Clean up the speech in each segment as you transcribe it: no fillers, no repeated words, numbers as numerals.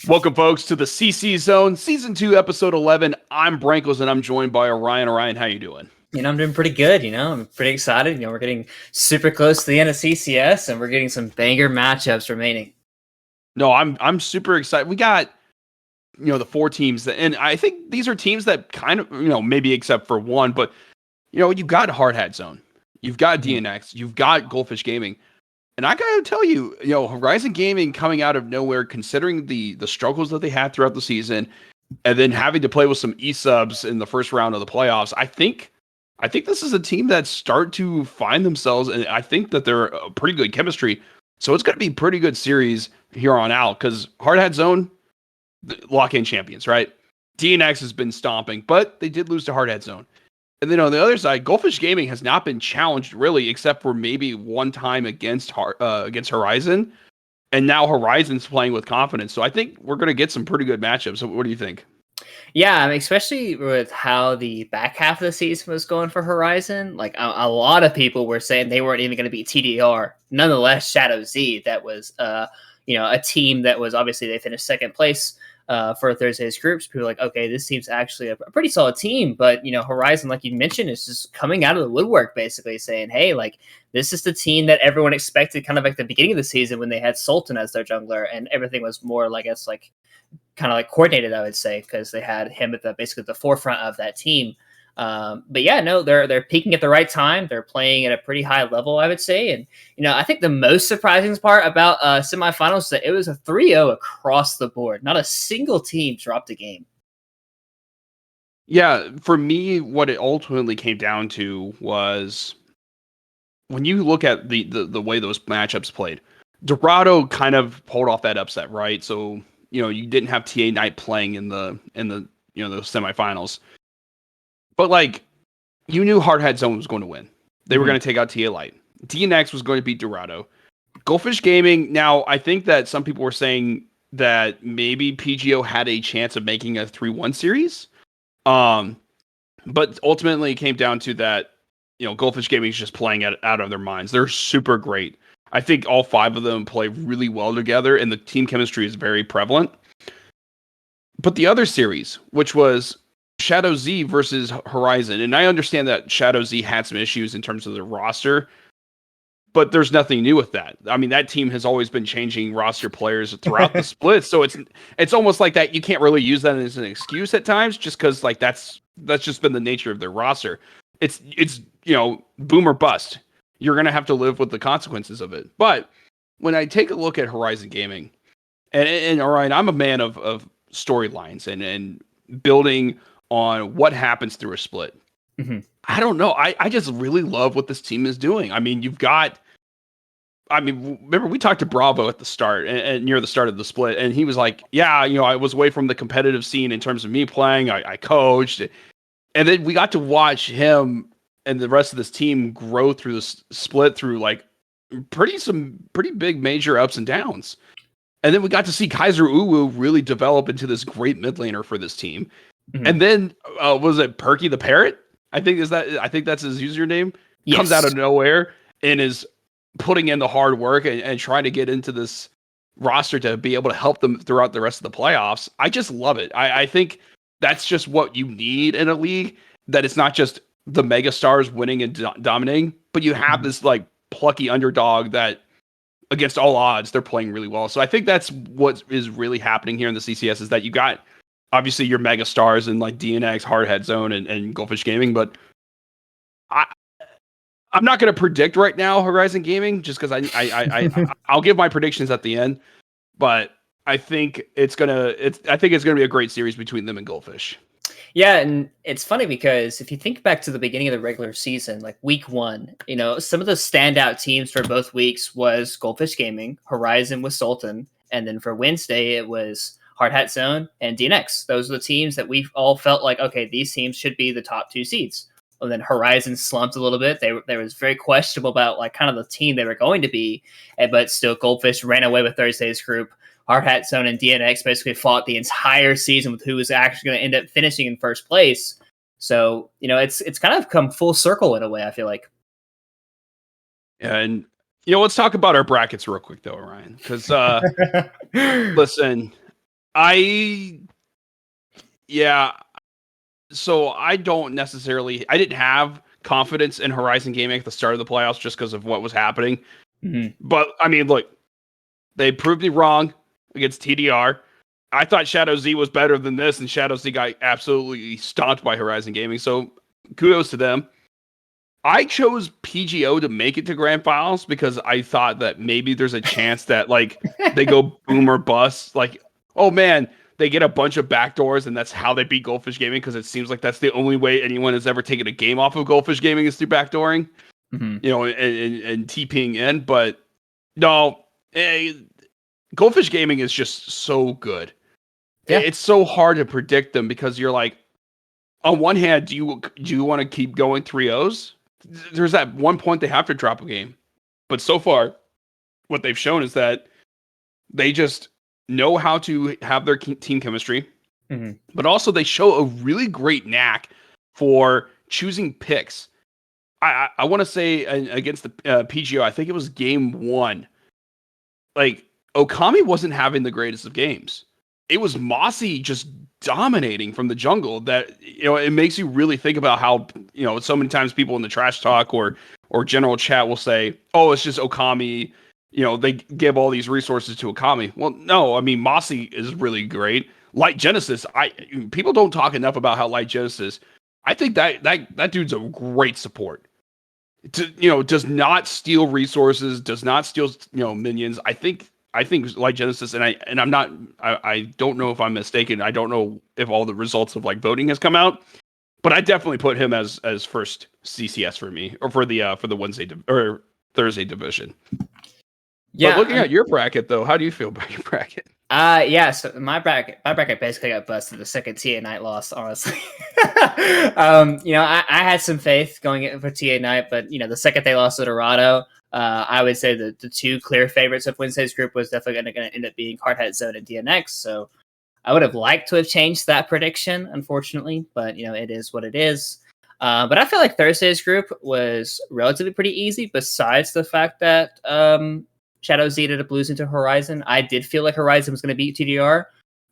Welcome, folks, to the CC Zone, Season 2, Episode 11. I'm Brankles, and I'm joined by Orion. Orion, how you doing? I'm doing pretty good. I'm pretty excited. We're getting super close to the end of CCS, and we're getting some banger matchups remaining. No, I'm super excited. We got, the four teams, and I think these are teams that kind of, maybe except for one, but, you've got Hard Hat Zone. You've got DNX. You've got Goldfish Gaming. And I gotta tell you, Horizon Gaming coming out of nowhere, considering the struggles that they had throughout the season, and then having to play with some E-subs in the first round of the playoffs, I think this is a team that start to find themselves, and I think that they're a pretty good chemistry. So it's going to be a pretty good series here on out, because Hard Hat Zone, lock-in champions, right? DNX has been stomping, but they did lose to Hard Hat Zone. And then on the other side, Goldfish Gaming has not been challenged really, except for maybe one time against Horizon. And now Horizon's playing with confidence. So I think we're going to get some pretty good matchups. So what do you think? Yeah, especially with how the back half of the season was going for Horizon. Like a lot of people were saying they weren't even going to beat TDR. Nonetheless, Shadow Z, that was a team that was obviously they finished second place for Thursday's groups. People were like, okay, this team's actually a pretty solid team. But Horizon, like you mentioned, is just coming out of the woodwork, basically saying, hey, like this is the team that everyone expected, kind of like the beginning of the season when they had Sultan as their jungler, and everything was more like kind of like coordinated, I would say, because they had him at basically the forefront of that team. But yeah, no, they're peaking at the right time. They're playing at a pretty high level, I would say. And I think the most surprising part about semifinals is that it was a 3-0 across the board. Not a single team dropped a game. Yeah, for me, what it ultimately came down to was when you look at the way those matchups played, Dorado kind of pulled off that upset, right? So you didn't have TA Knight playing in the those semifinals, but like you knew Hard Hat Zone was going to win. They were going to take out TA Light. DNX was going to beat Dorado. Goldfish Gaming. Now I think that some people were saying that maybe PGO had a chance of making a 3-1 series. But ultimately it came down to that, Goldfish Gaming is just playing out of their minds. They're super great. I think all five of them play really well together, and the team chemistry is very prevalent. But the other series, which was Shadow Z versus Horizon, and I understand that Shadow Z had some issues in terms of their roster, but there's nothing new with that. I mean, that team has always been changing roster players throughout the split, so it's almost like that. You can't really use that as an excuse at times, just because like that's just been the nature of their roster. It's boom or bust. You're gonna have to live with the consequences of it. But when I take a look at Horizon Gaming, and Orion, I'm a man of storylines and building on what happens through a split. Mm-hmm. I don't know. I just really love what this team is doing. I mean, remember we talked to Bravo at the start and near the start of the split, and he was like, yeah, I was away from the competitive scene in terms of me playing. I coached, and then we got to watch him and the rest of this team grow through this split through like some pretty big major ups and downs. And then we got to see Kaiser Uwu really develop into this great mid laner for this team. Mm-hmm. And then was it Perky the Parrot? I think that's his username. Yes. Comes out of nowhere and is putting in the hard work and trying to get into this roster to be able to help them throughout the rest of the playoffs. I just love it. I think that's just what you need in a league, that it's not just the mega stars winning and dominating, but you have this like plucky underdog that against all odds they're playing really well. So I think that's what is really happening here in the CCS, is that you got obviously your mega stars in like DNX, Hard Hat Zone, and Goldfish Gaming, but I'm not going to predict right now Horizon Gaming, just because I'll give my predictions at the end, but I think it's gonna be a great series between them and Goldfish. Yeah, and it's funny because if you think back to the beginning of the regular season, like week 1, some of the standout teams for both weeks was Goldfish Gaming, Horizon with Sultan, and then for Wednesday it was Hard Hat Zone and DNX. Those are the teams that we've all felt like, okay, these teams should be the top 2 seeds. And then Horizon slumped a little bit. They was very questionable about like kind of the team they were going to be, but still Goldfish ran away with Thursday's group. Hard Hat Zone and DNX basically fought the entire season with who was actually going to end up finishing in first place. So, it's kind of come full circle in a way, I feel like. And, let's talk about our brackets real quick, though, Ryan. Because, listen, I yeah. So I didn't have confidence in Horizon Gaming at the start of the playoffs just because of what was happening. Mm-hmm. But I mean, look, they proved me wrong against TDR. I thought Shadow Z was better than this, and Shadow Z got absolutely stomped by Horizon Gaming. So kudos to them. I chose PGO to make it to grand finals because I thought that maybe there's a chance that like they go boom or bust. Like, oh man, they get a bunch of backdoors and that's how they beat Goldfish Gaming because it seems like that's the only way anyone has ever taken a game off of Goldfish Gaming is through backdooring, Mm-hmm. and TPing in. But no, Goldfish Gaming is just so good. Yeah. It's so hard to predict them because you're like, on one hand, do you want to keep going 3-0s? There's that one point they have to drop a game. But so far, what they've shown is that they just know how to have their team chemistry, Mm-hmm. but also they show a really great knack for choosing picks. I want to say against the PGO, I think it was game 1. Like, Okami wasn't having the greatest of games. It was Mossy just dominating from the jungle that, it makes you really think about how, so many times people in the trash talk or general chat will say, oh, it's just Okami. They give all these resources to Okami. Well, no, I mean, Mossy is really great. Light Genesis, people don't talk enough about how Light Genesis, I think that dude's a great support. Does not steal resources, does not steal, minions. I think Light Genesis, and I'm not, I don't know if I'm mistaken. I don't know if all the results of like voting has come out, but I definitely put him as first CCS for me, or for the Wednesday or Thursday division. Yeah. But looking at your bracket though, how do you feel about your bracket? Yeah, so my bracket basically got busted the second TA Knight lost, honestly. I had some faith going in for TA Knight, but the second they lost to Dorado, I would say that the two clear favorites of Wednesday's group was definitely going to end up being Hardhead Zone and DNX. So I would have liked to have changed that prediction, unfortunately, but it is what it is. But I feel like Thursday's group was relatively pretty easy, besides the fact that Shadow Z ended up losing to Horizon. I did feel like Horizon was going to beat TDR,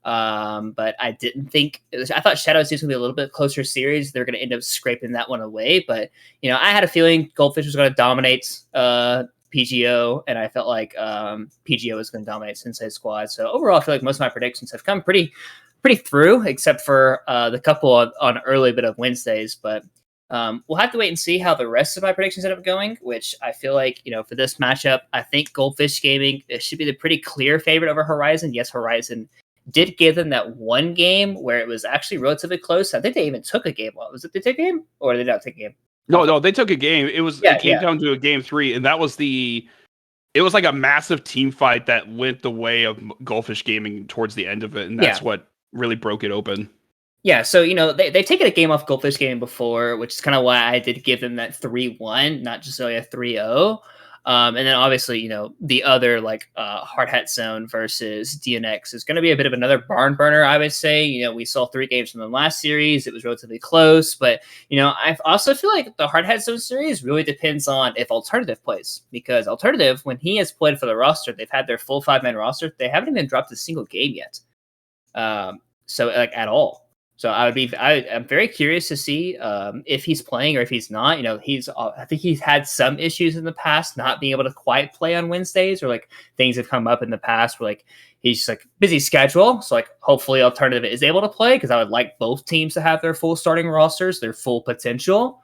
but I didn't think. I thought Shadow Z was going to be a little bit closer series. They're going to end up scraping that one away. But I had a feeling Goldfish was going to dominate PGO, and I felt like PGO was going to dominate Sensei Squad. So overall, I feel like most of my predictions have come pretty through, except for the couple on early bit of Wednesdays. But we'll have to wait and see how the rest of my predictions end up going, which I feel like, for this matchup, I think Goldfish Gaming should be the pretty clear favorite over Horizon. Yes, Horizon did give them that one game where it was actually relatively close. I think they even took a game. Was it they took a game or did they not take a game? No, they took a game. It came down to a game 3, and that was it was like a massive team fight that went the way of Goldfish Gaming towards the end of it, and that's what really broke it open. Yeah, so they've taken a game off Goldfish Gaming before, which is kind of why I did give them that 3-1, not just really a 3-0. And then obviously, the other like Hard Hat Zone versus DNX is going to be a bit of another barn burner, I would say. We saw 3 games from the last series; it was relatively close, but I also feel like the Hard Hat Zone series really depends on if Alternative plays, because Alternative, when he has played for the roster, they've had their full 5-man roster. They haven't even dropped a single game yet, so like at all. So I'm very curious to see if he's playing or if he's not. I think he's had some issues in the past not being able to quite play on Wednesdays, or like things have come up in the past where like he's just like busy schedule. So like hopefully Alternative is able to play, because I would like both teams to have their full starting rosters, their full potential.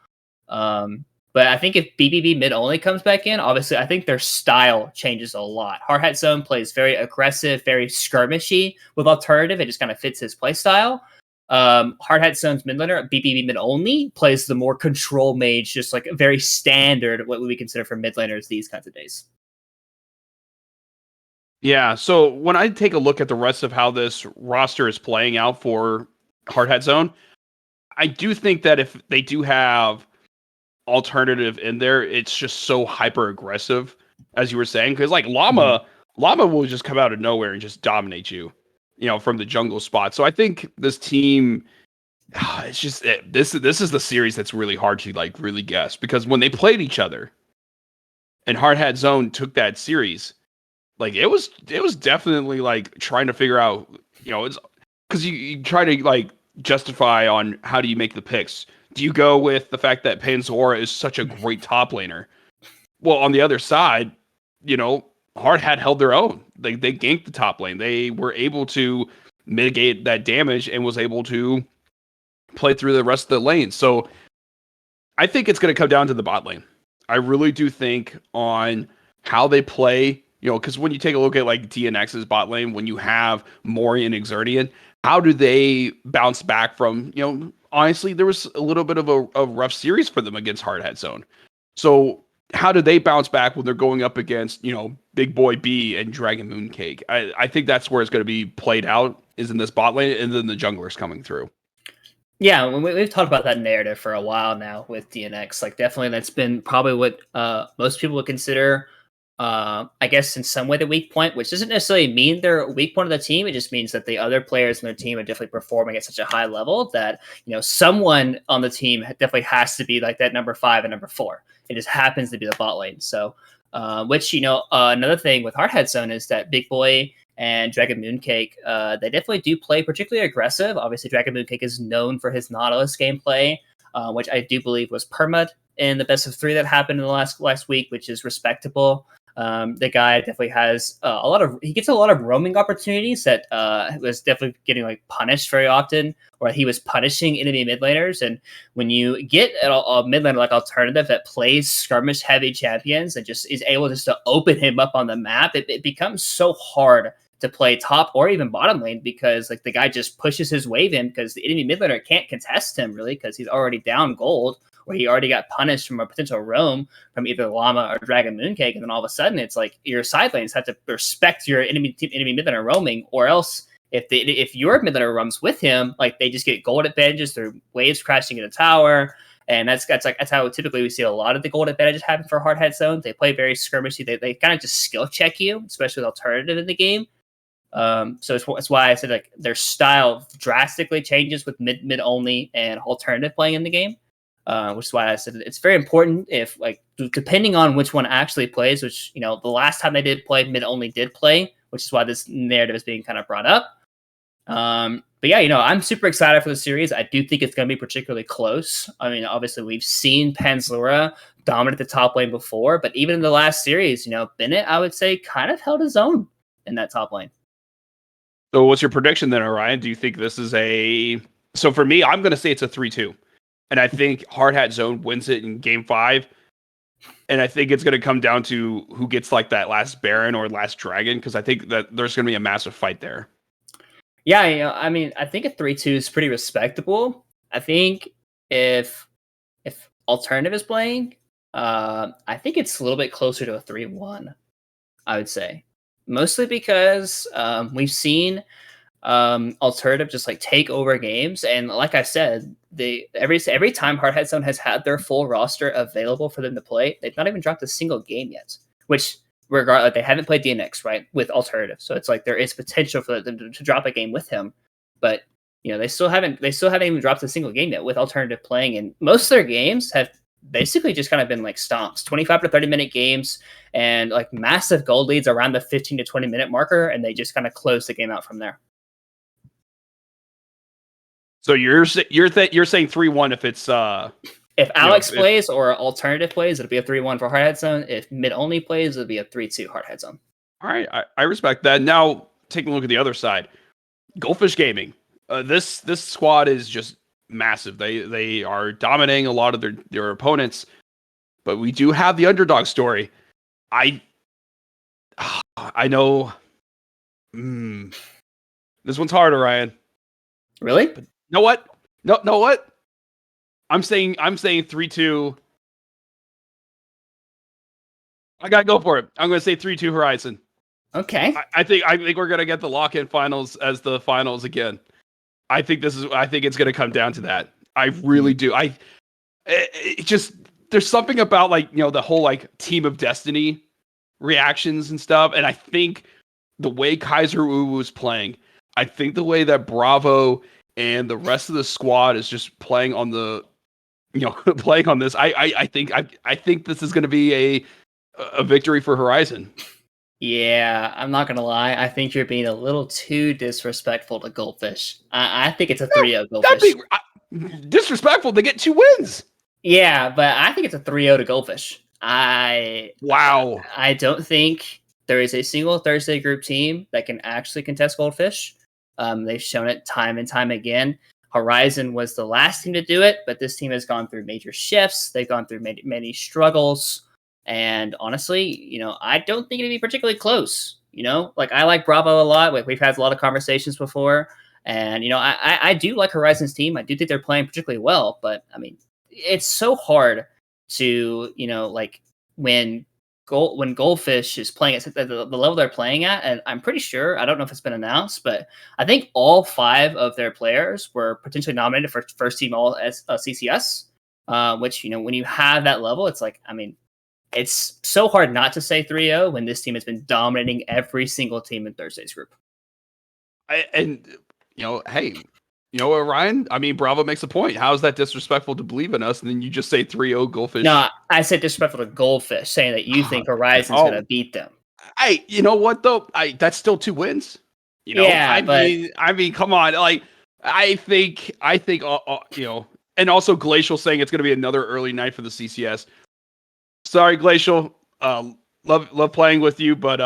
But I think if BBB mid only comes back in, obviously I think their style changes a lot. Hard Hat Zone plays very aggressive, very skirmishy with Alternative. It just kind of fits his play style. Hard Hat Zone's mid laner, BBB mid only, plays the more control mage, just like very standard, what we consider for mid laners these kinds of days. Yeah, so when I take a look at the rest of how this roster is playing out for Hard Hat Zone, I do think that if they do have Alternative in there, it's just so hyper aggressive, as you were saying, because like Llama will just come out of nowhere and just dominate you, from the jungle spot. So I think this team, it's just this is the series that's really hard to like really guess, because when they played each other and Hard Hat Zone took that series, like it was definitely like trying to figure out it's because you try to like justify on how do you make the picks. Do you go with the fact that Panzora is such a great top laner? Well, on the other side, Hard had held their own. They ganked the top lane. They were able to mitigate that damage and was able to play through the rest of the lane. So I think it's going to come down to the bot lane. I really do think on how they play, because when you take a look at like DNX's bot lane, when you have Mori and Exerdian, how do they bounce back from, honestly, there was a little bit of a rough series for them against Hardhat Zone. So how do they bounce back when they're going up against, Big Boy B and Dragon Mooncake? I think that's where it's going to be played out, is in this bot lane, and then the junglers coming through. Yeah, we've talked about that narrative for a while now with DNX. Like, definitely that's been probably what most people would consider, I guess, in some way the weak point, which doesn't necessarily mean they're a weak point of the team. It just means that the other players in their team are definitely performing at such a high level that, someone on the team definitely has to be like that number 5 and number 4. It just happens to be the bot lane. So, which, another thing with Hardhead Zone is that Big Boy and Dragon Mooncake, they definitely do play particularly aggressive. Obviously, Dragon Mooncake is known for his Nautilus gameplay, which I do believe was permad in the best of 3 that happened in the last week, which is respectable. The guy definitely has he gets a lot of roaming opportunities that was definitely getting like punished very often, or he was punishing enemy mid laners. And when you get a mid laner like Alternative that plays skirmish heavy champions and just is able just to open him up on the map, it becomes so hard to play top or even bottom lane, because like the guy just pushes his wave in because the enemy mid laner can't contest him really because he's already down gold, or he already got punished from a potential roam from either Llama or Dragon Mooncake. And then all of a sudden it's like your side lanes have to respect your enemy mid laner roaming, or else if your mid laner roams with him, like they just get gold advantages through waves crashing in a tower. And that's how typically we see a lot of the gold advantages happen for Hardhead Zone. They play very skirmishy. They kind of just skill check you, especially with Alternative in the game. So it's why I said like their style drastically changes with mid only and Alternative playing in the game, which is why I said it's very important if like depending on which one actually plays, which the last time they did play, mid only did play, which is why this narrative is being kind of brought up. But yeah, I'm super excited for the series. I do think it's going to be particularly close. I mean, obviously we've seen Panzura dominate the top lane before, but even in the last series, Bennett, I would say, kind of held his own in that top lane. So what's your prediction then, Orion? Do you think this is so for me, I'm going to say it's a 3-2. And I think Hardhat Zone wins it in game 5. And I think it's going to come down to who gets like that last Baron or last Dragon, because I think that there's going to be a massive fight there. Yeah, I mean, I think a 3-2 is pretty respectable. I think if Alternative is playing, I think it's a little bit closer to a 3-1, I would say. Mostly because we've seen Alternative just like take over games, and like I said, every time Hardhead Zone has had their full roster available for them to play, they've not even dropped a single game yet. Which, regardless, they haven't played DNX right with Alternative, so it's like there is potential for them to drop a game with him, but they still haven't even dropped a single game yet with Alternative playing, and most of their games have basically just kind of been like stomps, 25 to 30 minute games, and like massive gold leads around the 15 to 20 minute marker, and they just kind of close the game out from there. So you're saying 3-1 if it's if Alex plays or Alternative plays, it'll be a 3-1 for Hardhead Zone. If mid only plays, it'll be a 3-2 Hardhead Zone. All right, I respect that. Now taking a look at the other side, Goldfish Gaming. This squad is just massive. They are dominating a lot of their opponents, but we do have the underdog story. I know. This one's harder, Ryan. Really? But know what? No, what? I'm saying 3-2. I gotta go for it. I'm gonna say 3-2 Horizon. Okay. I think we're gonna get the lock-in finals as the finals again. I think it's gonna come down to that. I really do. It just, there's something about like, the whole like Team of Destiny reactions and stuff. And I think the way Kaiser Wu was playing, I think the way that Bravo and the rest of the squad is just playing on the, playing on this. I think this is going to be a victory for Horizon. Yeah, I'm not gonna lie. I think you're being a little too disrespectful to Goldfish. I think it's a 3-0 That'd Goldfish. be disrespectful. They get 2 wins. Yeah, but I think it's a 3-0 to Goldfish. Wow. I don't think there is a single Thursday group team that can actually contest Goldfish. They've shown it time and time again. Horizon was the last team to do it, but this team has gone through major shifts. They've gone through many struggles. And honestly, I don't think it'd be particularly close. Like I like Bravo a lot. We've had a lot of conversations before. And, I do like Horizon's team. I do think they're playing particularly well. But, I mean, it's so hard to, like when when Goldfish is playing at the level they're playing at, and I'm pretty sure, I don't know if it's been announced, but I think all 5 of their players were potentially nominated for first team all CCS, which, when you have that level, it's like, I mean, it's so hard not to say 3-0 when this team has been dominating every single team in Thursday's group. Hey, you know what, Ryan? I mean, Bravo makes a point. How is that disrespectful to believe in us? And then you just say 3-0 Goldfish. No, I said disrespectful to Goldfish, saying that you think Horizon's going to beat them. You know what though? That's still 2 wins. Yeah, I mean, come on. Like, I think, and also Glacial saying it's going to be another early night for the CCS. Sorry, Glacial. Love playing with you, but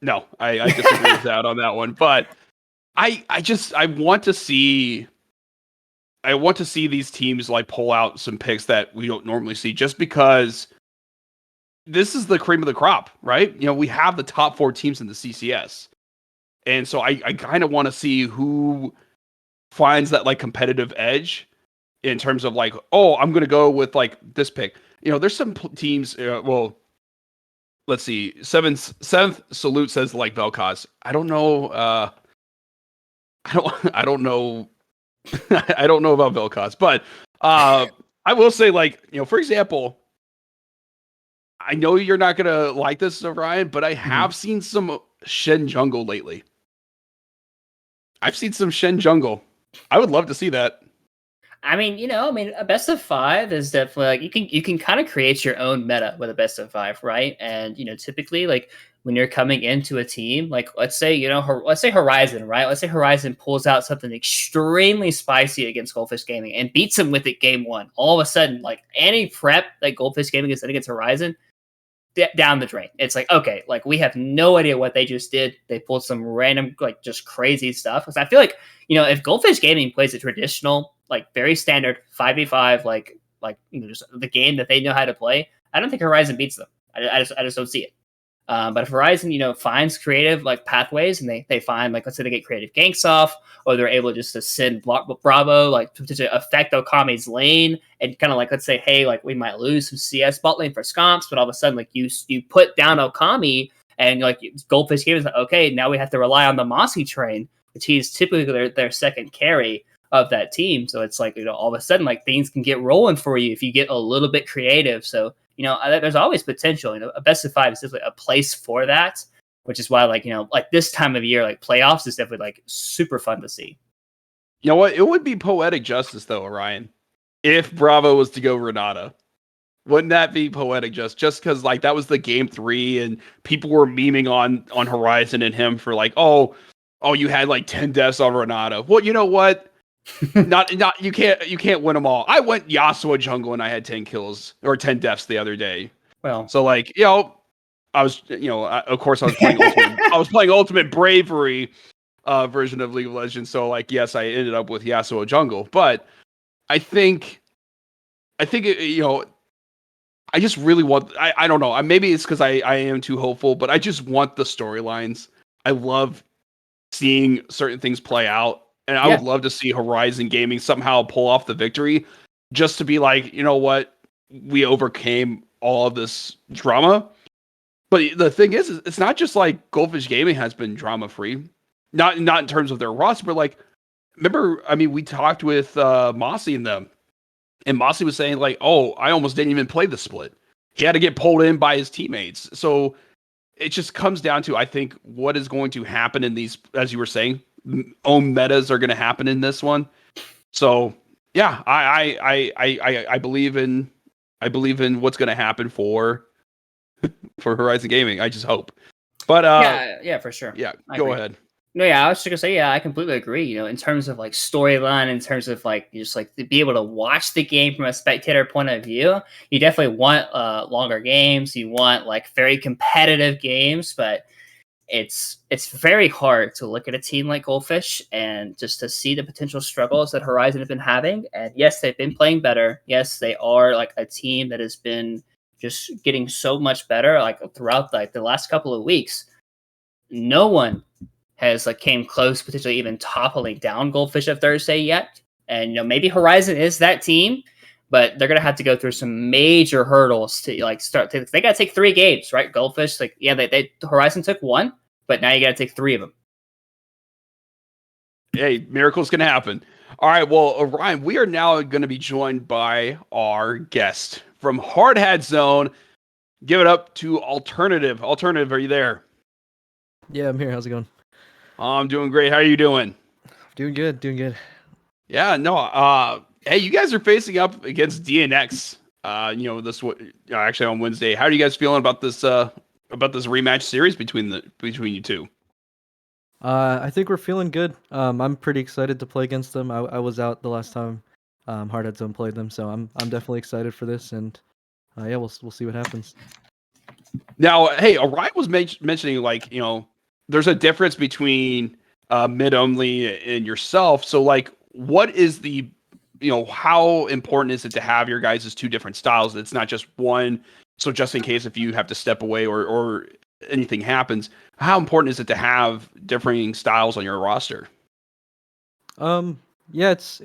no, I disagree with that on that one. But I want to see. I want to see these teams like pull out some picks that we don't normally see, just because this is the cream of the crop, right? We have the top 4 teams in the CCS, and so I kind of want to see who finds that like competitive edge in terms of like, oh, I'm going to go with like this pick. There's some teams. Well, let's see. Seventh Salute says like Vel'Koz. I don't know. I don't know. I don't know about Vel'Koz, but I will say, like, for example, I know you're not gonna like this, Ryan, but I have seen some Shen Jungle lately. I've seen some Shen Jungle. I would love to see that. I mean, a best of 5 is definitely like you can kind of create your own meta with a best of 5, right? And typically, like when you're coming into a team, like let's say Horizon, right? Let's say Horizon pulls out something extremely spicy against Goldfish Gaming and beats them with it game 1. All of a sudden, like any prep that Goldfish Gaming is done against Horizon, down the drain. It's like, okay, like we have no idea what they just did. They pulled some random, like just crazy stuff. Because I feel like, if Goldfish Gaming plays a traditional, like very standard 5v5, like just the game that they know how to play, I don't think Horizon beats them. I just don't see it. But if Horizon, finds creative like pathways, and they find, like, let's say they get creative ganks off, or they're able just to send Bravo like to affect Okami's lane, and kind of like, let's say, hey, like we might lose some CS bot lane for Scomps, but all of a sudden, like you put down Okami, and like Goldfish Gaming is like, okay, now we have to rely on the Mossy train, which he's typically their second carry of that team. So it's like, all of a sudden, like things can get rolling for you if you get a little bit creative. So there's always potential. A best of 5 is definitely a place for that, which is why, like, like this time of year, like playoffs is definitely like super fun to see. You know what? It would be poetic justice, though, Orion, if Bravo was to go Renata. Wouldn't that be poetic just because, like, that was the game 3 and people were memeing on Horizon and him for like, oh, you had like 10 deaths on Renata. Well, you know what? not you can't win them all. I went Yasuo jungle and I had 10 kills or 10 deaths the other day. Well, so like, I was, of course I was playing Ultimate Bravery version of League of Legends. So like, yes, I ended up with Yasuo jungle, but I think I just really want, I don't know. Maybe it's because I am too hopeful, but I just want the storylines. I love seeing certain things play out. And I would love to see Horizon Gaming somehow pull off the victory, just to be like, you know what? We overcame all of this drama. But the thing is it's not just like Goldfish Gaming has been drama free. Not in terms of their roster, but like, remember, I mean, we talked with Mossy and them. And Mossy was saying like, oh, I almost didn't even play the split. He had to get pulled in by his teammates. So it just comes down to, I think, what is going to happen in these, as you were saying, own metas are going to happen in this one. So yeah, I believe in what's going to happen for Horizon Gaming. I just hope. But yeah, for sure. yeah, I go agree. ahead. No, yeah, I was just gonna say, yeah, I completely agree. In terms of like storyline, in terms of like just like to be able to watch the game from a spectator point of view, you definitely want longer games. You want like very competitive games, but it's very hard to look at a team like Goldfish and just to see the potential struggles that Horizon have been having. And yes, they've been playing better. Yes, they are like a team that has been just getting so much better like throughout like the last couple of weeks. No one has like came close, potentially even toppling down Goldfish of Thursday yet. And maybe Horizon is that team, but they're gonna have to go through some major hurdles to like start. They gotta take 3 games, right? Goldfish, like yeah, they Horizon took 1, but now you gotta take 3 of them. Hey, miracles can happen. All right, well, Ryan, we are now going to be joined by our guest from Hard Hat Zone. Give it up to Alternative. Alternative, are you there? Yeah, I'm here. How's it going? I'm doing great. How are you doing? Doing good, doing good. Yeah, no. Hey, you guys are facing up against DNX. Actually on Wednesday. How are you guys feeling about this? About this rematch series between you two? I think we're feeling good. I'm pretty excited to play against them. I was out the last time Hardhead Zone played them, so I'm definitely excited for this, and yeah, we'll see what happens. Now, hey, Orion was mentioning like there's a difference between mid only and yourself. So like, what is the how important is it to have your guys' 2 different styles? It's not just one. So just in case if you have to step away or anything happens, how important is it to have differing styles on your roster? Yeah, it's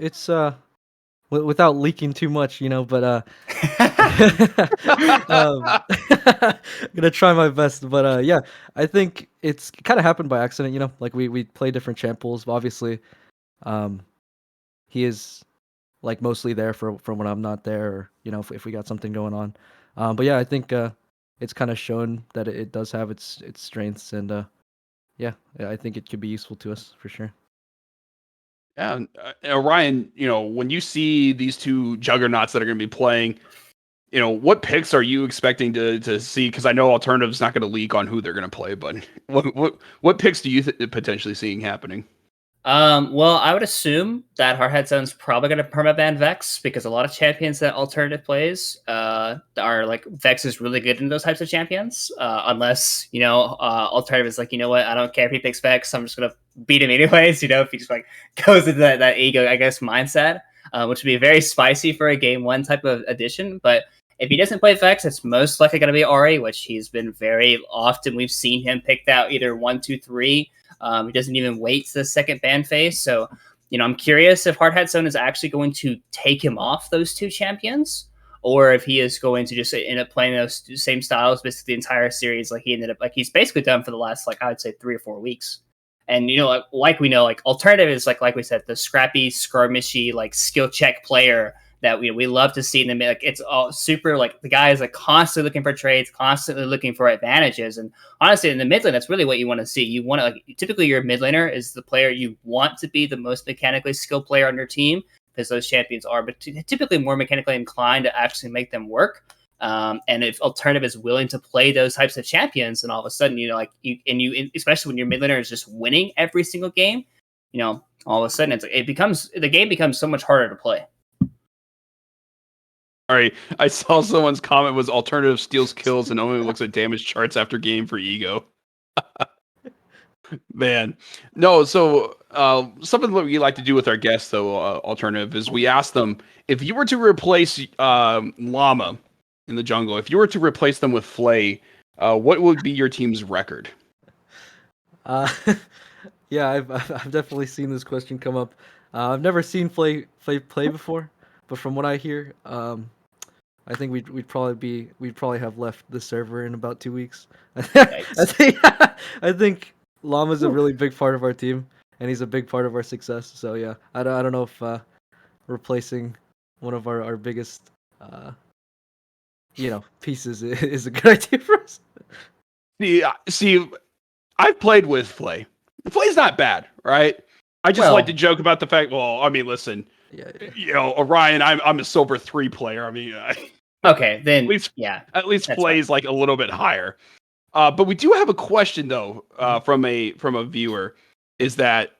without leaking too much, but I'm gonna try my best. But yeah, I think it's kind of happened by accident, like we play different champ pools. Obviously, um, he is like mostly there for when I'm not there, or if we got something going on. But yeah, I think it's kind of shown that it does have its strengths, and yeah, I think it could be useful to us for sure. Yeah, Orion, when you see these 2 juggernauts that are going to be playing, what picks are you expecting to see? Because I know Alternative's not going to leak on who they're going to play, but what picks do you potentially seeing happening? Well, I would assume that Hardhead Zone's probably going to permaban Vex because a lot of champions that Alternative plays are like Vex is really good in those types of champions. Unless Alternative is like, you know what, I don't care if he picks Vex, I'm just gonna beat him anyways. If he just like goes into that ego, I guess, mindset, which would be very spicy for a game 1 type of addition. But if he doesn't play Vex, it's most likely going to be Ari, which he's been very often. We've seen him picked out either 1, 2, 3. He doesn't even wait to the second ban phase. So, I'm curious if Hardhat Zone is actually going to take him off those 2 champions, or if he is going to just end up playing those same styles basically the entire series, like he ended up, like he's basically done for the last, like I would say 3 or 4 weeks. And like we know, like Alternative is like we said, the scrappy, skirmishy, like skill check player that we love to see in the mid. Like it's all super. Like the guy is like constantly looking for trades, constantly looking for advantages. And honestly, in the mid lane, that's really what you want to see. You want to like typically your mid laner is the player you want to be the most mechanically skilled player on your team, because those champions are but typically more mechanically inclined to actually make them work. And if Alternative is willing to play those types of champions, and all of a sudden, especially when your mid laner is just winning every single game, all of a sudden the game becomes so much harder to play. Sorry, I saw someone's comment was Alternative steals kills and only looks at damage charts after game for ego. Man, no. So something that we like to do with our guests, though, Alternative, is we ask them if you were to replace Llama in the jungle, if you were to replace them with Flay, what would be your team's record? Uh, yeah, I've definitely seen this question come up. I've never seen Flay play before, but from what I hear, I think we'd probably have left the server in about 2 weeks. I think Llama's a really big part of our team, and he's a big part of our success. So yeah, I don't know if replacing one of our biggest pieces is a good idea for us. See, I've played with Flay. Flay's not bad, right? I just like to joke about the fact. Well, I mean, listen, Orion, I'm a silver 3 player. I mean, okay, then at least Flay's like a little bit higher. But we do have a question though from a viewer. Is that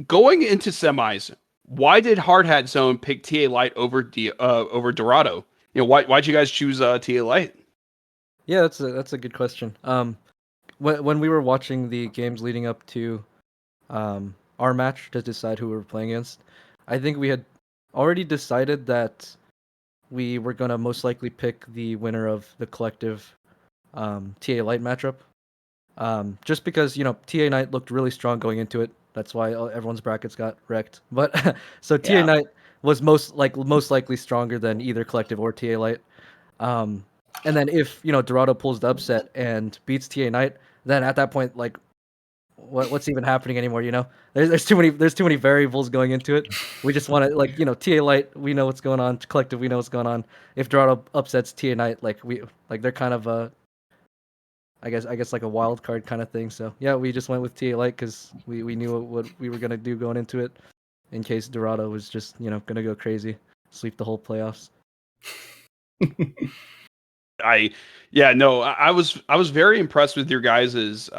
going into semis? Why did Hard Hat Zone pick TA Light over Dorado? Why'd you guys choose TA Light? Yeah, that's a good question. When we were watching the games leading up to our match to decide who we were playing against, I think we had already decided that we were gonna most likely pick the winner of the collective TA Light matchup. Just because TA Knight looked really strong going into it. That's why everyone's brackets got wrecked. But so TA Yeah. Knight was most likely stronger than either collective or TA Light. And then if Dorado pulls the upset and beats TA Knight, then at that point, like, what's even happening anymore? There's too many variables going into it. We just want to, like, TA Light, we know what's going on. Collective, we know what's going on. If Dorado upsets TA Knight, they're kind of I guess like a wild card kind of thing. So yeah, we just went with TA Light because we knew what we were gonna do going into it, in case Dorado was just gonna go crazy, sweep the whole playoffs. I was very impressed with your guys's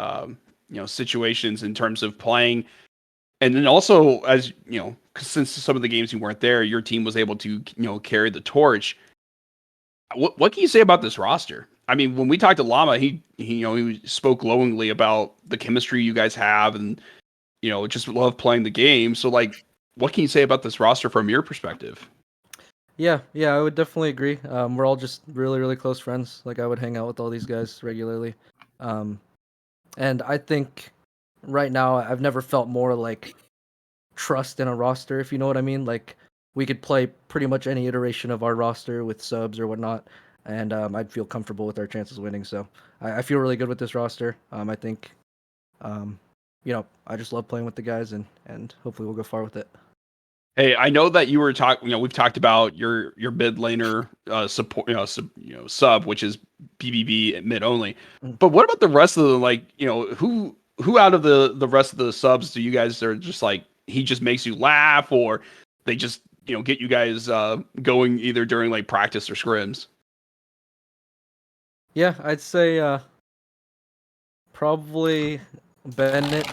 situations in terms of playing, and then also, as since some of the games you weren't there, your team was able to carry the torch. What can you say about this roster? I mean, when we talked to Llama, he spoke glowingly about the chemistry you guys have, and just love playing the game. So, like, what can you say about this roster from your perspective? Yeah, I would definitely agree. We're all just really, really close friends. Like, I would hang out with all these guys regularly. And I think right now I've never felt more like trust in a roster, if you know what I mean. Like, we could play pretty much any iteration of our roster with subs or whatnot, and I'd feel comfortable with our chances of winning. So I feel really good with this roster. I think, I just love playing with the guys, and hopefully we'll go far with it. Hey, I know that you were talking. We've talked about your mid laner support, sub, which is BBB mid only. Mm. But what about the rest of the who out of the rest of the subs do you guys are just like he just makes you laugh, or they just get you guys going either during like practice or scrims? Yeah, I'd say probably Bennett.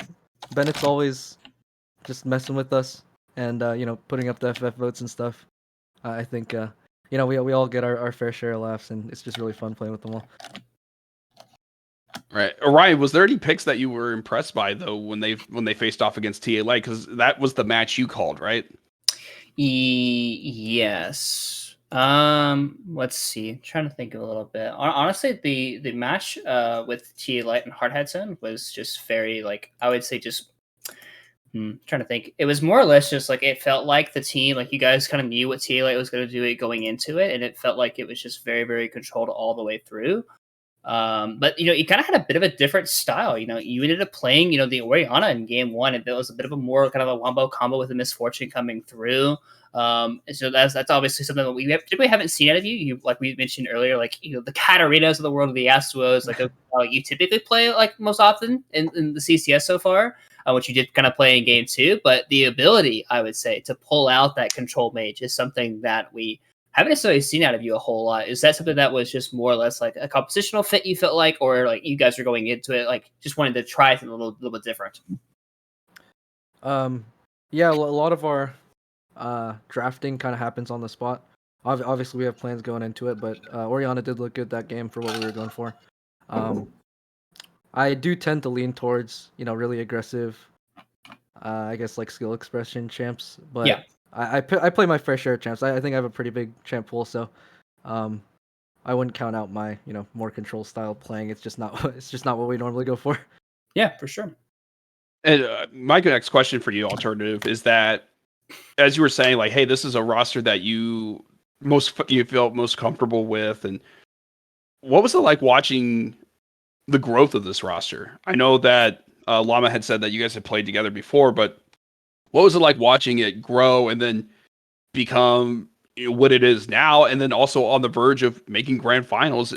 Bennett's always just messing with us and putting up the FF votes and stuff. I think we all get our fair share of laughs, and it's just really fun playing with them all. Right, Orion. Was there any picks that you were impressed by though when they faced off against TA Light? Because that was the match you called, right? Yes. Let's see. I'm trying to think of a little bit. Honestly, the match with TA Light and Hard Hudson was just very, like, I would say just trying to think. It was more or less just like it felt like the team, like you guys kind of knew what TA Light was going to do it going into it, and it felt like it was just very, very controlled all the way through. But you kind of had a bit of a different style. You ended up playing, the Oriana in game one, and it was a bit of a more kind of a wombo combo with the misfortune coming through. And so that's obviously something that we typically haven't seen out of you. You, like we mentioned earlier, like the Katarinas of the world, of the Yasuos, like you typically play like most often in the CCS so far. Which you did kind of play in game two, but the ability, I would say, to pull out that control mage is something that we haven't necessarily seen out of you a whole lot. Is that something that was just more or less like a compositional fit you felt like, or like you guys are going into it like just wanted to try something a little bit different? Yeah, a lot of our drafting kind of happens on the spot. Obviously, we have plans going into it, but Oriana did look good that game for what we were going for. I do tend to lean towards really aggressive, I guess like skill expression champs, but Yeah. I play my fair share of champs. I think I have a pretty big champ pool, so I wouldn't count out my more control style playing. It's just not what we normally go for. Yeah, for sure. And my next question for you, Alternative, is that as you were saying, like, hey, this is a roster that you felt most comfortable with, and what was it like watching the growth of this roster? I know that Llama had said that you guys had played together before, but what was it like watching it grow and then become what it is now, and then also on the verge of making grand finals,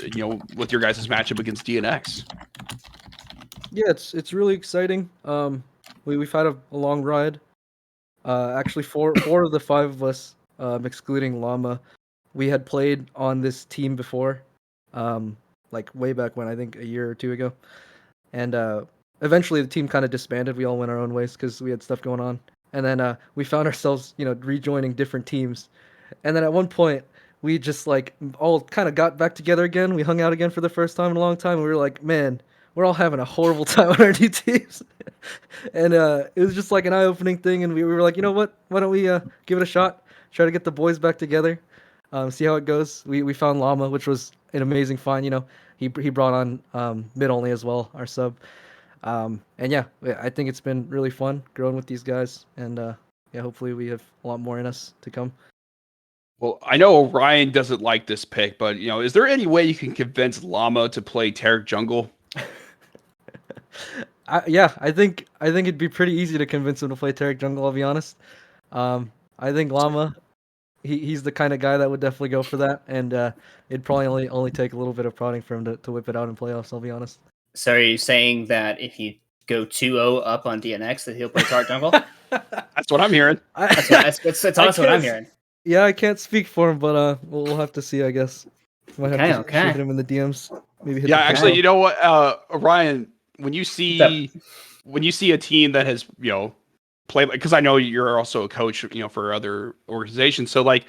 with your guys' matchup against DNX? Yeah, it's really exciting. We've had a long ride. Actually, four of the five of us, excluding Llama, we had played on this team before. like way back when, I think a year or two ago. And eventually the team kind of disbanded. We all went our own ways because we had stuff going on. And then we found ourselves, rejoining different teams. And then at one point, we just like all kind of got back together again. We hung out again for the first time in a long time. And we were like, man, we're all having a horrible time on our new teams. And it was just like an eye-opening thing. And we were like, you know what? Why don't we give it a shot? Try to get the boys back together. See how it goes. We found Llama, which was an amazing find. He brought on mid only as well, our sub. And yeah, I think it's been really fun growing with these guys. And yeah, hopefully we have a lot more in us to come. Well, I know Orion doesn't like this pick, but is there any way you can convince Llama to play Taric jungle? I think it'd be pretty easy to convince him to play Taric jungle. I'll be honest. I think Llama, he's the kind of guy that would definitely go for that, and it'd probably only take a little bit of prodding for him to whip it out in playoffs. I'll be honest. So are you saying that if you go 2-0 up on DNX, that he'll play Taric jungle? That's what I'm hearing. That's honestly what I'm hearing. Yeah, I can't speak for him, but we'll have to see, I guess. Might have to Okay. shoot him in the DMs. Maybe hit actually, you know what, Orion, when you see a team that has played, because I know you're also a coach, for other organizations, so like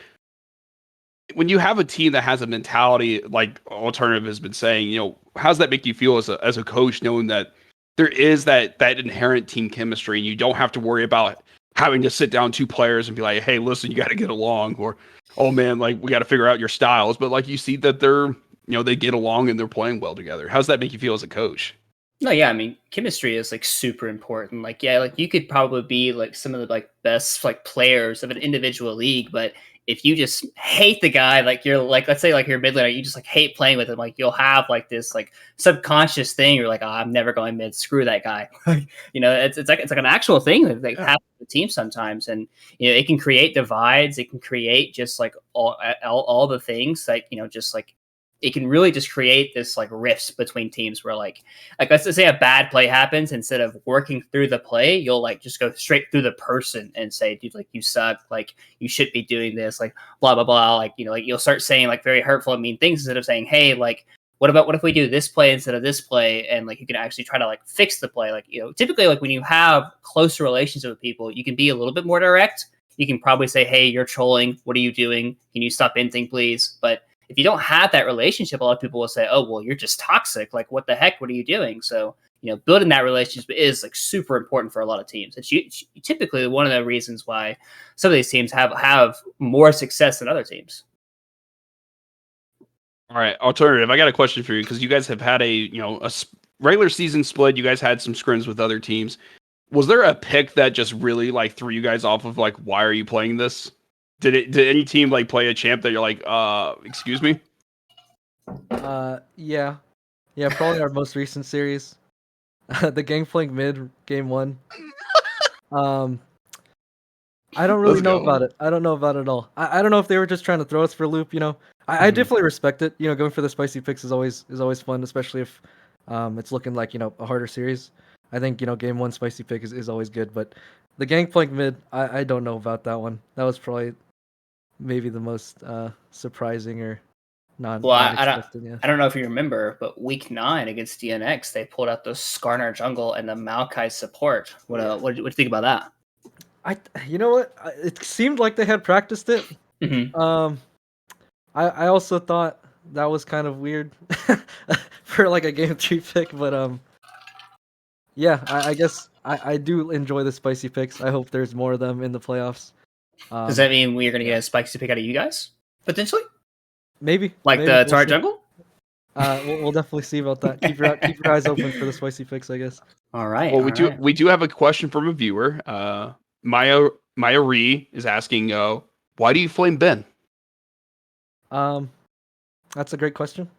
when you have a team that has a mentality like Alternative has been saying, how does that make you feel as a coach, knowing that there is that inherent team chemistry, and you don't have to worry about having to sit down two players and be like, hey, listen, you got to get along, or, oh man, like we got to figure out your styles. But like you see that they're, they get along and they're playing well together. How does that make you feel as a coach? No, yeah, I mean, chemistry is like super important. Like, yeah, like you could probably be like some of the like best like players of an individual league, but if you just hate the guy, like you're like, let's say like you're mid laner, you just like hate playing with him, like you'll have like this like subconscious thing. You're like, oh, I'm never going mid. Screw that guy. It's like an actual thing that happens with the team sometimes, and it can create divides. It can create just like all the things like just like it can really just create this like rifts between teams where like let's just say a bad play happens, instead of working through the play, you'll like just go straight through the person and say, dude, like you suck, like you should be doing this, like blah blah blah, like like you'll start saying like very hurtful and mean things instead of saying, hey, like what if we do this play instead of this play, and like you can actually try to like fix the play. Like typically like when you have closer relations with people, you can be a little bit more direct. You can probably say, hey, you're trolling, what are you doing, can you stop inting please? But if you don't have that relationship, a lot of people will say, oh, well, you're just toxic. Like, what the heck? What are you doing? So, building that relationship is like super important for a lot of teams. It's typically one of the reasons why some of these teams have more success than other teams. All right, Alternative, I got a question for you, because you guys have had a regular season split. You guys had some scrims with other teams. Was there a pick that just really like threw you guys off of like, why are you playing this? Did any team like play a champ that you're like, excuse me? Yeah, probably our most recent series, the Gangplank mid game 1. I don't really know about it. I don't know about it at all. I don't know if they were just trying to throw us for a loop. I definitely respect it. Going for the spicy picks is always fun, especially if it's looking like a harder series. I think game 1 spicy pick is always good, but the Gangplank mid, I don't know about that one. That was probably maybe the most surprising or not expected. Yeah. I don't know if you remember, but week 9 against DNX, they pulled out the Skarner jungle and the Maokai support. What do you think about that? You know what? It seemed like they had practiced it. Mm-hmm. I also thought that was kind of weird for like a game 3 pick, but yeah, I guess I do enjoy the spicy picks. I hope there's more of them in the playoffs. Does that mean we're going to get a spicy pick out of you guys? Potentially? Maybe. Like the Taric jungle? We'll definitely see about that. Keep your eyes open for the spicy picks, I guess. All right. Well, we do have a question from a viewer. Maya Ree is asking, why do you flame Ben? That's a great question.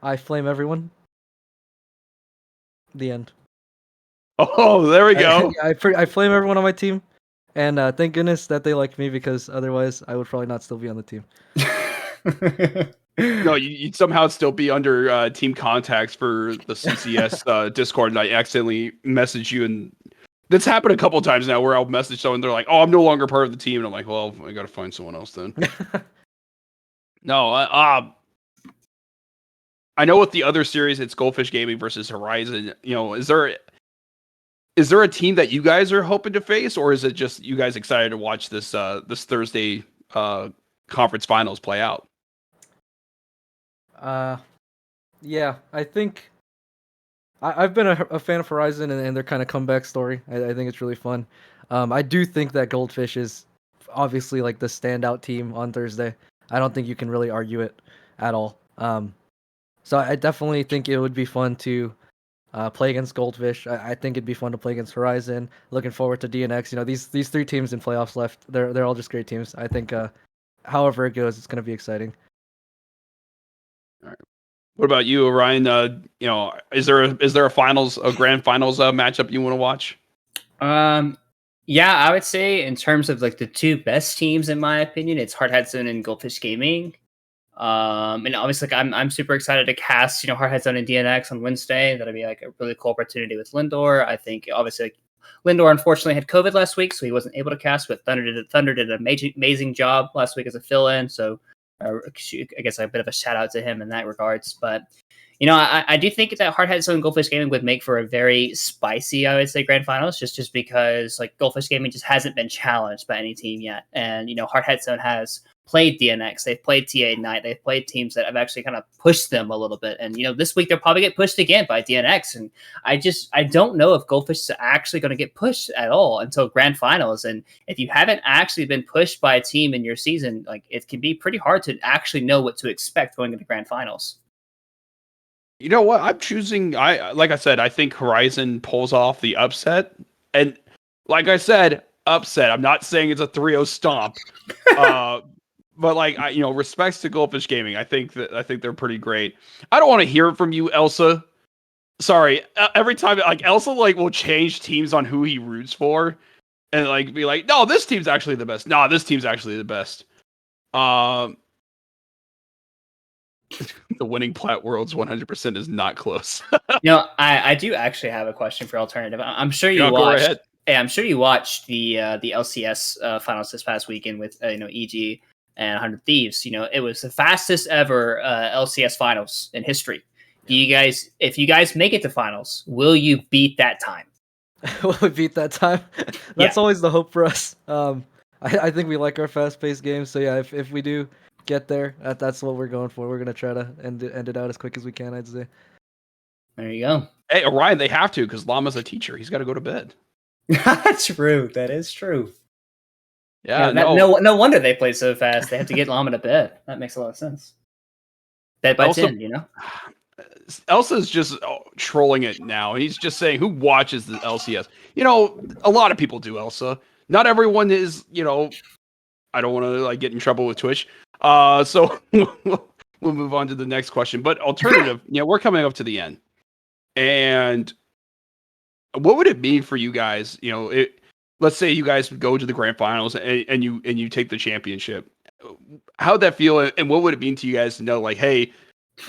I flame everyone. The end. Oh, there we go. I flame everyone on my team. And thank goodness that they like me, because otherwise I would probably not still be on the team. No, you'd somehow still be under team contacts for the CCS Discord, and I accidentally message you, and that's happened a couple times now where I'll message someone, they're like, oh, I'm no longer part of the team, and I'm like, well, I gotta find someone else then. No, I know with the other series, it's Goldfish Gaming versus Horizon. Is there a team that you guys are hoping to face, or is it just you guys excited to watch this Thursday conference finals play out? Yeah, I think I've been a fan of Horizon and their kind of comeback story. I think it's really fun. I do think that Goldfish is obviously like the standout team on Thursday. I don't think you can really argue it at all. So I definitely think it would be fun to play against Goldfish. I think it'd be fun to play against Horizon. Looking forward to DNX. These three teams in playoffs left. They're all just great teams. I think however it goes, it's going to be exciting. All right. What about you, Orion? Is there a grand finals matchup you want to watch? Yeah, I would say in terms of like the two best teams, in my opinion, it's Hearthstone and Goldfish Gaming. And obviously, like, I'm super excited to cast, Hearthstone and DNX on Wednesday. That'll be like a really cool opportunity with Lindor. I think obviously like, Lindor unfortunately had COVID last week, so he wasn't able to cast. But Thunder did an amazing job last week as a fill-in. So I guess a bit of a shout out to him in that regards. But I do think that Hearthstone and Goldfish Gaming would make for a very spicy, I would say, grand finals, just because like Goldfish Gaming just hasn't been challenged by any team yet, and Hearthstone has played DNX, they've played TA Knight, they've played teams that have actually kind of pushed them a little bit, and this week they'll probably get pushed again by DNX, and I don't know if Goldfish is actually going to get pushed at all until grand finals, and if you haven't actually been pushed by a team in your season, like it can be pretty hard to actually know what to expect going into grand finals. You know what? I'm choosing. Like I said, I think Horizon pulls off the upset, and like I said, upset. I'm not saying it's a 3-0 stomp, but like respects to Goldfish Gaming. I think they're pretty great. I don't want to hear it from you, Elsa. Sorry. Every time, like Elsa, like will change teams on who he roots for, and like be like, no, this team's actually the best. No, this team's actually the best. Um, the winning plat worlds 100% is not close. I do actually have a question for Alternative. I'm sure you Go watched. ahead. Yeah, I'm sure you watched the LCS finals this past weekend with EG and 100 Thieves. It was the fastest ever LCS finals in history. If you guys make it to finals, will you beat that time? Will we beat that time? That's always the hope for us. I think we like our fast-paced games, so yeah, if we do get there, that's what we're going for. We're gonna try to end it out as quick as we can, I'd say. There you go. Hey, Orion, they have to because Llama's a teacher. He's got to go to bed. True. That is true. Yeah, no wonder they play so fast. They have to get Llama to bed. That makes a lot of sense. Bed by 10, Elsa's just trolling it now. He's just saying, who watches the LCS? A lot of people do, Elsa. Not everyone is, I don't want to like get in trouble with Twitch. So we'll move on to the next question. But alternative, we're coming up to the end. And what would it mean for you guys? Let's say you guys go to the grand finals and you take the championship. How'd that feel? And what would it mean to you guys to know, like, hey,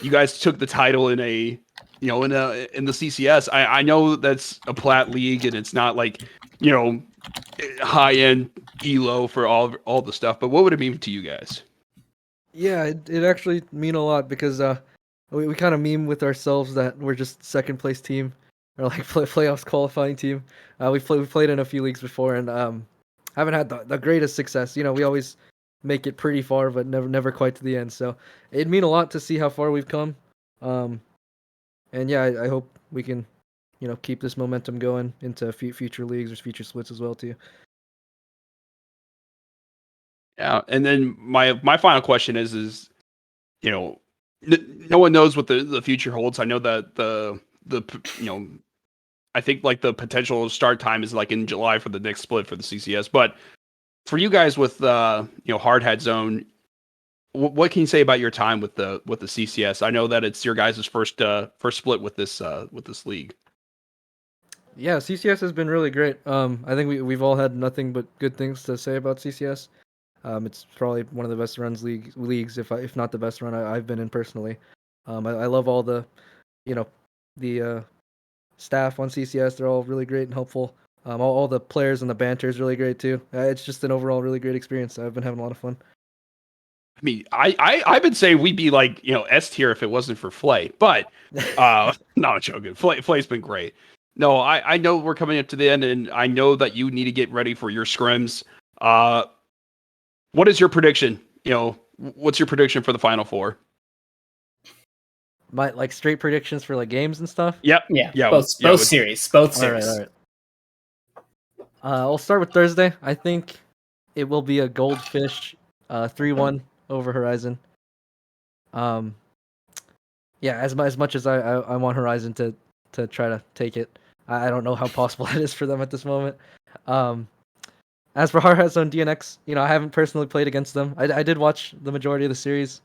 you guys took the title in the CCS. I know that's a plat league and it's not like, high end elo for all the stuff, but what would it mean to you guys? Yeah, it actually mean a lot because we kind of meme with ourselves that we're just second place team or like playoffs qualifying team. We played in a few leagues before and haven't had the greatest success. We always make it pretty far, but never quite to the end. So it'd mean a lot to see how far we've come. And yeah, I hope we can, keep this momentum going into future leagues or future splits as well too. Yeah, and then my final question is no one knows what the future holds. I know that the I think like the potential start time is like in July for the next split for the CCS, but for you guys with Hard Hat Zone, what can you say about your time with the CCS? I know that it's your guys' first split with this league. Yeah, CCS has been really great. I think we've all had nothing but good things to say about CCS. It's probably one of the best runs leagues, if not the best run I've been in personally. I love all the, the staff on CCS. They're all really great and helpful. All the players and the banter is really great too. It's just an overall really great experience. I've been having a lot of fun. I mean, I've been saying we'd be like, S tier if it wasn't for Flay, but not joking. Flay's been great. No, I know we're coming up to the end, and I know that you need to get ready for your scrims. What is your prediction? What's your prediction for the Final Four? My like straight predictions for like games and stuff. Yep. Yeah. Both series. Both series. All right. I'll start with Thursday. I think it will be a Goldfish 3-1 over Horizon. Yeah, as much as I want Horizon to try to take it, I don't know how possible that is for them at this moment. As for Hearthstone DNX, I haven't personally played against them. I did watch the majority of the series.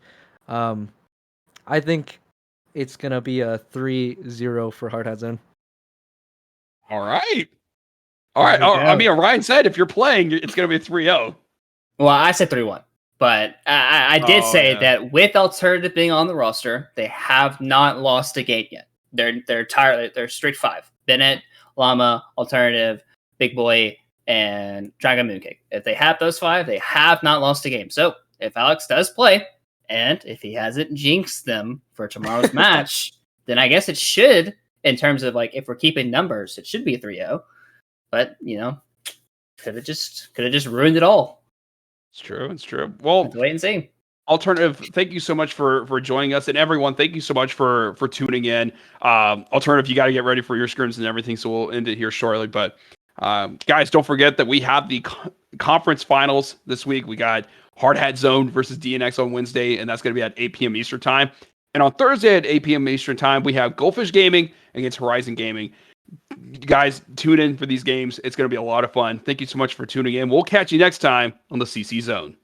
I think it's gonna be a 3-0 for Hearthstone. All right. I mean, Ryan said if you're playing, it's going to be a 3-0. Well, I said 3-1. But I did say that with Alternative being on the roster, they have not lost a game yet. They're straight 5. Bennett, Llama, Alternative, Big Boy, and Dragon Mooncake. If they have those 5, they have not lost a game. So if Alex does play, and if he hasn't jinxed them for tomorrow's match, then I guess it should, in terms of like if we're keeping numbers, it should be a 3-0. But could have just ruined it all. It's true. Well, wait and see. Alternative, thank you so much for joining us, and everyone, thank you so much for tuning in. Alternative, you got to get ready for your scrims and everything, so we'll end it here shortly. But guys, don't forget that we have the conference finals this week. We got Hard Hat Zone versus DNX on Wednesday, and that's going to be at 8 p.m. Eastern time. And on Thursday at 8 p.m. Eastern time, we have Goldfish Gaming against Horizon Gaming. You guys, tune in for these games. It's going to be a lot of fun. Thank you so much for tuning in. We'll catch you next time on the CC Zone.